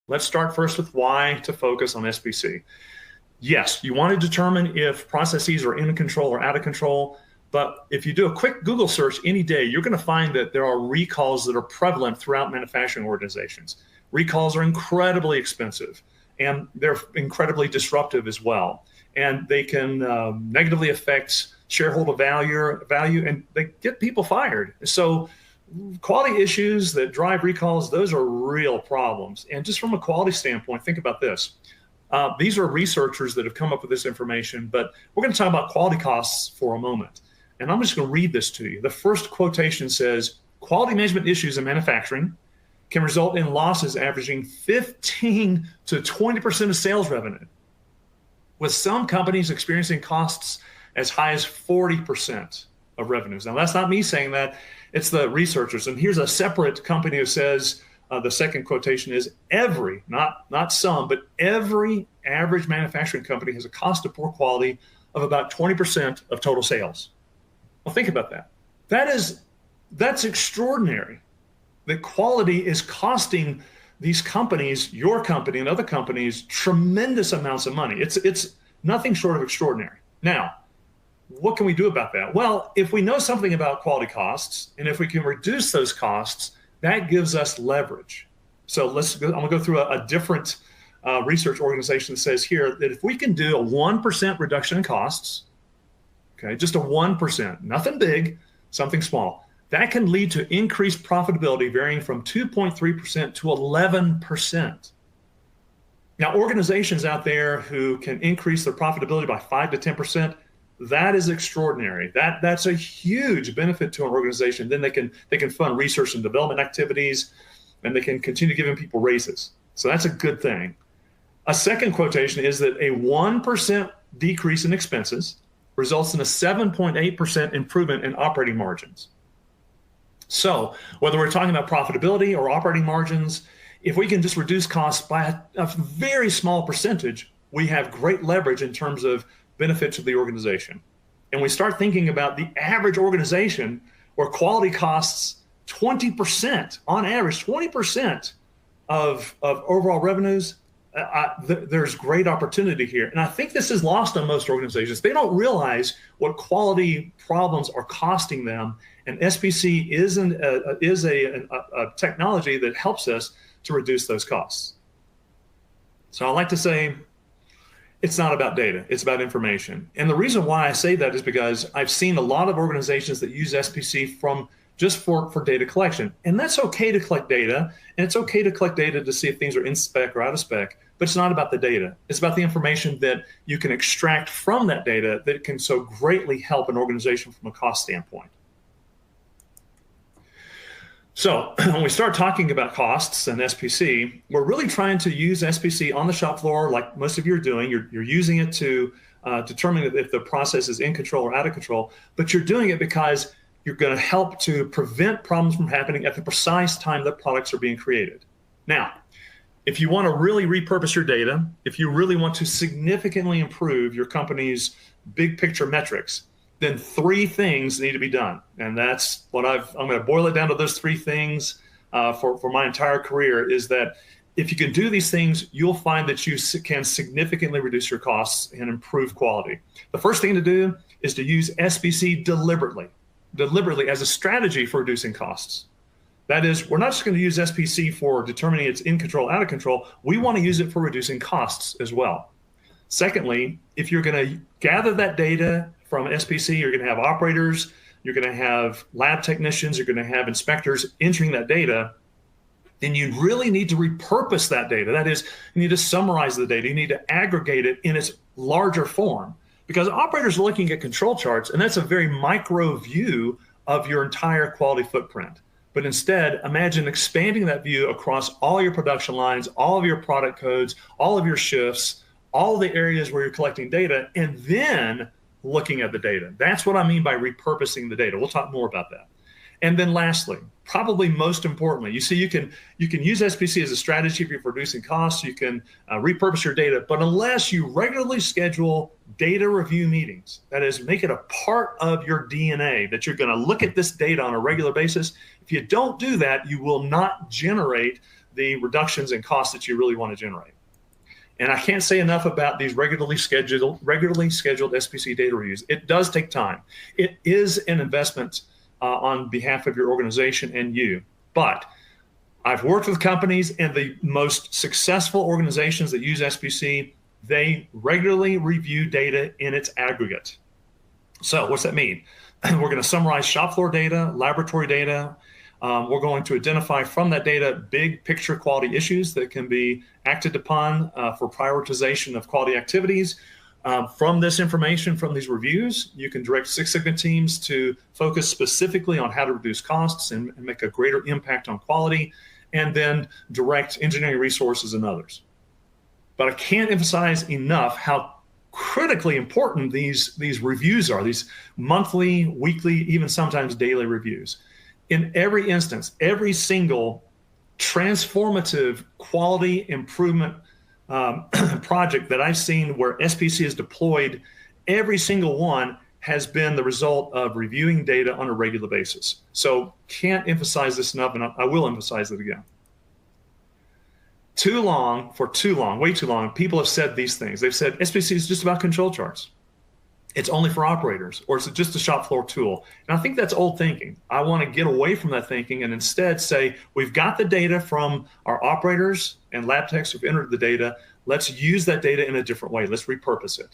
Let's start first with why to focus on SPC. Yes, you want to determine if processes are in control or out of control. But if you do a quick Google search any day, you're going to find that there are recalls that are prevalent throughout manufacturing organizations. Recalls are incredibly expensive, and they're incredibly disruptive as well. And they can negatively affect shareholder value, and they get people fired. So quality issues that drive recalls, those are real problems. And just from a quality standpoint, think about this. These are researchers that have come up with this information, but we're going to talk about quality costs for a moment. And I'm just going to read this to you. The first quotation says, quality management issues in manufacturing can result in losses averaging 15 to 20% of sales revenue, with some companies experiencing costs as high as 40% of revenues. Now, that's not me saying that. It's the researchers. And here's a separate company who says, the second quotation is every, not some, but every average manufacturing company has a cost of poor quality of about 20% of total sales. Well, think about that. That's extraordinary. The quality is costing these companies, your company and other companies, tremendous amounts of money. It's nothing short of extraordinary. Now, what can we do about that? Well, if we know something about quality costs, and if we can reduce those costs, that gives us leverage. So I'm gonna go through a different research organization that says here that if we can do a 1% reduction in costs, okay, just a 1%, nothing big, something small, that can lead to increased profitability varying from 2.3% to 11%. Now, organizations out there who can increase their profitability by 5 to 10%, that is extraordinary. That's a huge benefit to an organization. Then they can fund research and development activities, and they can continue giving people raises. So that's a good thing. A second quotation is that a 1% decrease in expenses results in a 7.8% improvement in operating margins. So whether we're talking about profitability or operating margins, if we can just reduce costs by a very small percentage, we have great leverage in terms of benefit to the organization. And we start thinking about the average organization where quality costs 20%, on average, 20% of overall revenues, there's great opportunity here. And I think this is lost on most organizations. They don't realize what quality problems are costing them. And SPC is a technology that helps us to reduce those costs. So I like to say, it's not about data, it's about information. And the reason why I say that is because I've seen a lot of organizations that use SPC just for data collection. And that's okay to collect data, and it's okay to collect data to see if things are in spec or out of spec, but it's not about the data. It's about the information that you can extract from that data that can so greatly help an organization from a cost standpoint. So when we start talking about costs and SPC, we're really trying to use SPC on the shop floor like most of you are doing. You're using it to determine if the process is in control or out of control, but you're doing it because you're going to help to prevent problems from happening at the precise time that products are being created. Now, if you want to really repurpose your data, if you really want to significantly improve your company's big picture metrics, then 3 things need to be done. And that's what I'm going to boil it down to those 3 things for my entire career, is that if you can do these things, you'll find that you can significantly reduce your costs and improve quality. The first thing to do is to use SPC deliberately as a strategy for reducing costs. That is, we're not just going to use SPC for determining it's in control, out of control. We want to use it for reducing costs as well. Secondly, if you're going to gather that data from SPC, you're going to have operators, you're going to have lab technicians, you're going to have inspectors entering that data, then you really need to repurpose that data. That is, you need to summarize the data. You need to aggregate it in its larger form, because operators are looking at control charts, and that's a very micro view of your entire quality footprint. But instead, imagine expanding that view across all your production lines, all of your product codes, all of your shifts, all the areas where you're collecting data, and then looking at the data. That's what I mean by repurposing the data. We'll talk more about that. And then lastly, probably most importantly, you see, you can use SPC as a strategy for reducing costs. You can repurpose your data, but unless you regularly schedule data review meetings, that is, make it a part of your DNA, that you're going to look at this data on a regular basis. If you don't do that, you will not generate the reductions in costs that you really want to generate. And I can't say enough about these regularly scheduled SPC data reviews. It does take time. It is an investment on behalf of your organization and you. But I've worked with companies, and the most successful organizations that use SPC, they regularly review data in its aggregate. So what's that mean? We're going to summarize shop floor data, laboratory data. We're going to identify from that data big picture quality issues that can be acted upon for prioritization of quality activities. From this information, from these reviews, you can direct Six Sigma teams to focus specifically on how to reduce costs and make a greater impact on quality, and then direct engineering resources and others. But I can't emphasize enough how critically important these reviews are, these monthly, weekly, even sometimes daily reviews. In every instance, every single transformative quality improvement project that I've seen where SPC is deployed, every single one has been the result of reviewing data on a regular basis. So can't emphasize this enough, and I will emphasize it again. Way too long, people have said these things. They've said SPC is just about control charts. It's only for operators, or it's just a shop floor tool. And I think that's old thinking. I want to get away from that thinking and instead say, we've got the data from our operators and lab techs who've entered the data. Let's use that data in a different way. Let's repurpose it.